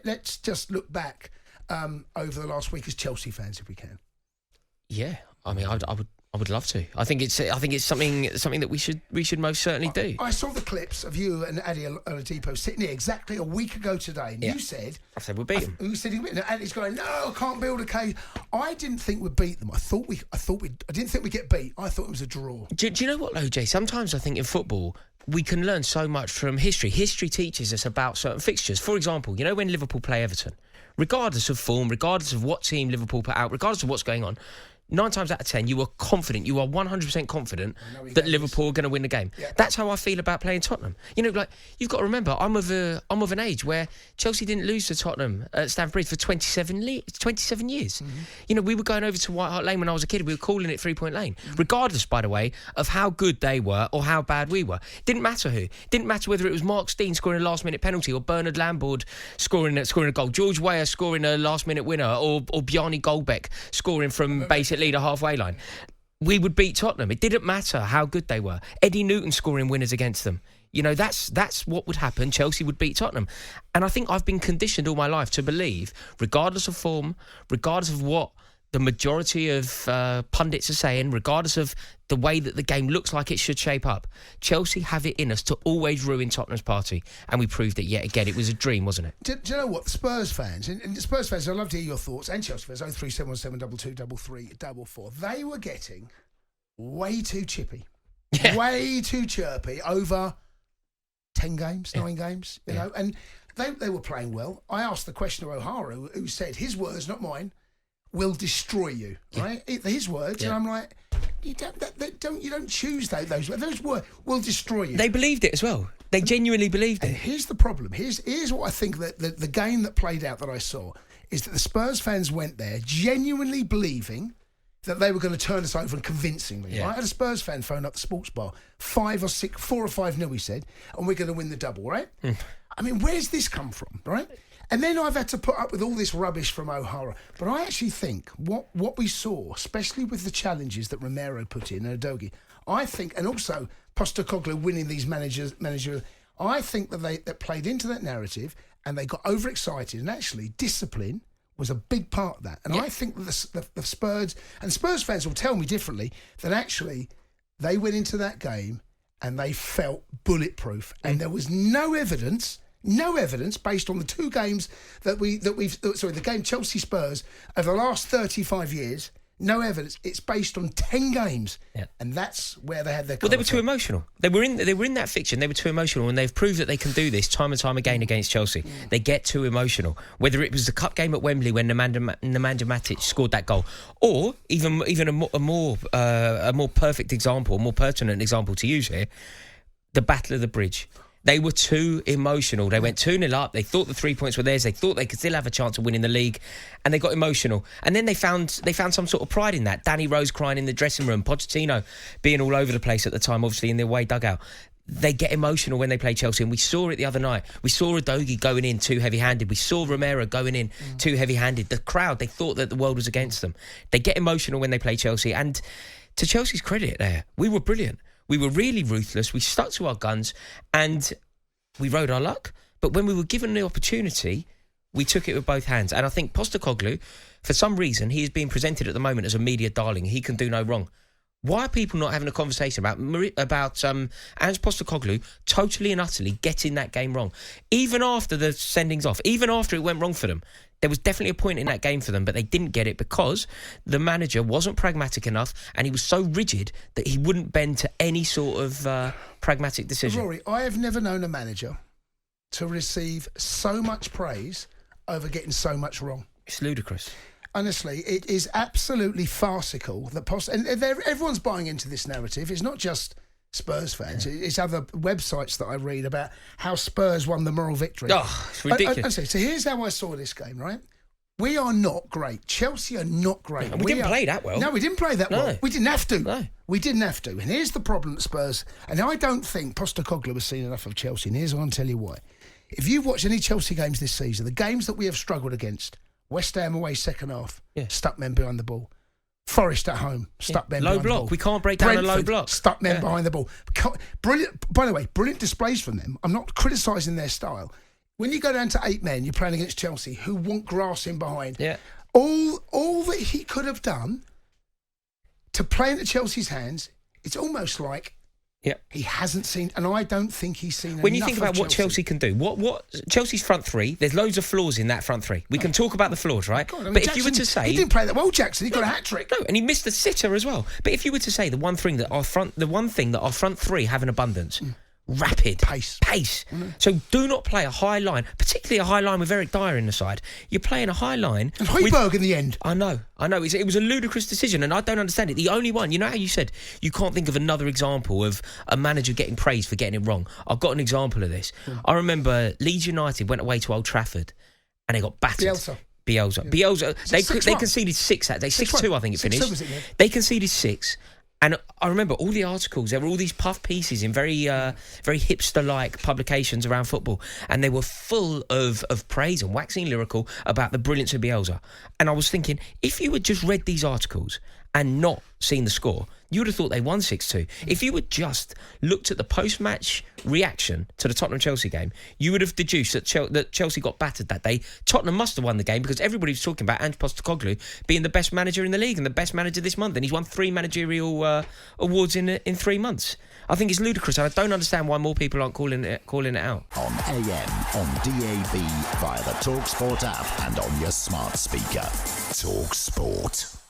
let's just look back over the last week as Chelsea fans, if we can. Yeah, I mean, I would love to. I think it's something that we should most certainly do. I saw the clips of you and Adi Oladipo sitting here exactly a week ago today, and you said, I said we'll beat them. You said and Adi's going, no, I can't build a case. I didn't think we'd beat them. I didn't think we'd get beat. I thought it was a draw. Do you know what, though, Jay? Sometimes I think in football we can learn so much from history. History teaches us about certain fixtures. For example, you know when Liverpool play Everton, regardless of form, regardless of what team Liverpool put out, regardless of what's going on, 9 times out of 10, you are confident, you are 100% confident that Liverpool are going to win the game. Yeah. That's how I feel about playing Tottenham. You know, like, you've got to remember, I'm of an age where Chelsea didn't lose to Tottenham at Stamford Bridge for 27 years. Mm-hmm. You know, we were going over to White Hart Lane when I was a kid. We were calling it 3 Point Lane. Mm-hmm. Regardless, by the way, of how good they were or how bad we were. Didn't matter who. Didn't matter whether it was Mark Stein scoring a last-minute penalty or Bernard Lambord scoring a goal, George Weah scoring a last-minute winner, or Bjarni Goldbeck scoring from basically the halfway line. We would beat Tottenham. It didn't matter how good they were. Eddie Newton scoring winners against them. You know, that's what would happen. Chelsea would beat Tottenham. And I think I've been conditioned all my life to believe, regardless of form, regardless of what the majority of pundits are saying, regardless of the way that the game looks like it should shape up, Chelsea have it in us to always ruin Tottenham's party. And we proved it yet again. It was a dream, wasn't it? Do you know what? Spurs fans, and Spurs fans, I'd love to hear your thoughts, and Chelsea fans, 03717223344, they were getting way too chippy, way too chirpy over 10 games, 9 games, you know, and they were playing well. I asked the question of O'Hara, who said, his words, not mine, will destroy you, right? His words, and I'm like, you don't choose those words. Those words will destroy you. They believed it as well. They genuinely believed it. And here's the problem. Here's what I think that the game that played out that I saw is that the Spurs fans went there genuinely believing that they were going to turn us over and convincingly. Right? I had a Spurs fan phone up the sports bar, 4 or 5-0, he said, and we're going to win the double, right? I mean, where's this come from, right? And then I've had to put up with all this rubbish from O'Hara. But I actually think what we saw, especially with the challenges that Romero put in, and Udogie, I think, and also Postecoglou winning these managers, I think that that played into that narrative and they got overexcited. And actually, discipline was a big part of that. And I think that the Spurs, and Spurs fans will tell me differently, that actually they went into that game and they felt bulletproof. And there was no evidence based on the 2 games the game Chelsea Spurs over the last 35 years, no evidence. It's based on 10 games. Yeah. And that's where they had their... Well, they were too emotional. They were in that fiction. They were too emotional, and they've proved that they can do this time and time again against Chelsea. They get too emotional. Whether it was the cup game at Wembley when Nemanja Matic scored that goal, or even a more perfect example, a more pertinent example to use here, the Battle of the Bridge. They were too emotional. They went 2-0 up. They thought the 3 points were theirs. They thought they could still have a chance of winning the league, and they got emotional. And then they found some sort of pride in that. Danny Rose crying in the dressing room, Pochettino being all over the place at the time, obviously in the away dugout. They get emotional when they play Chelsea, and we saw it the other night. We saw Udogie going in too heavy-handed. We saw Romero going in too heavy-handed. The crowd, they thought that the world was against them. They get emotional when they play Chelsea, and to Chelsea's credit there, we were brilliant. We were really ruthless. We stuck to our guns and we rode our luck. But when we were given the opportunity, we took it with both hands. And I think Postecoglou, for some reason, he is being presented at the moment as a media darling. He can do no wrong. Why are people not having a conversation about Ange Postecoglou totally and utterly getting that game wrong? Even after the sendings off, even after it went wrong for them, there was definitely a point in that game for them, but they didn't get it because the manager wasn't pragmatic enough, and he was so rigid that he wouldn't bend to any sort of pragmatic decision. Rory, I have never known a manager to receive so much praise over getting so much wrong. It's ludicrous. Honestly, it is absolutely farcical that and everyone's buying into this narrative. It's not just Spurs fans. Yeah. It's other websites that I read about how Spurs won the moral victory. Oh, it's ridiculous. So here's how I saw this game, right? We are not great. Chelsea are not great. And we didn't play that well. No, we didn't play that well. We didn't have to. No. We didn't have to. And here's the problem at Spurs. And I don't think Postecoglou has seen enough of Chelsea. And here's what I'll tell you why. If you've watched any Chelsea games this season, the games that we have struggled against, West Ham away second half, stuck men behind the ball. Forest at home, stuck men behind the ball. Low block, we can't break down a low block. Stuck men behind the ball. Brilliant, by the way, brilliant displays from them. I'm not criticising their style. when you go down to 8 men, you're playing against Chelsea, who want grass in behind. Yeah. All that he could have done to play into Chelsea's hands, it's almost like he hasn't seen, and I don't think he's seen enough. When you think about what Chelsea can do, what Chelsea's front three, there's loads of flaws in that front three. We can talk about the flaws, right? God, but if you were to say... He didn't play that well, Jackson. He got a hat-trick. No, and he missed the sitter as well. But if you were to say the one thing that our front three have in abundance... Rapid pace. So do not play a high line, particularly a high line with Eric Dyer in the side. You're playing a high line. And Højbjerg in the end. I know. It was a ludicrous decision, and I don't understand it. The only one, you know how you said you can't think of another example of a manager getting praised for getting it wrong. I've got an example of this. I remember Leeds United went away to Old Trafford, and they got battered. Bielsa. They conceded 6 that day. 6-2, I think it finished. They conceded 6. And I remember all the articles, there were all these puff pieces in very hipster-like publications around football, and they were full of praise and waxing lyrical about the brilliance of Bielsa. And I was thinking, if you had just read these articles and not seen the score, you would have thought they won 6-2. If you had just looked at the post-match reaction to the Tottenham-Chelsea game, you would have deduced that Chelsea got battered that day. Tottenham must have won the game because everybody was talking about Ange Postecoglou being the best manager in the league and the best manager this month, and he's won 3 managerial awards in 3 months. I think it's ludicrous, and I don't understand why more people aren't calling it out. On AM, on DAB, via the talkSPORT app and on your smart speaker. talkSPORT.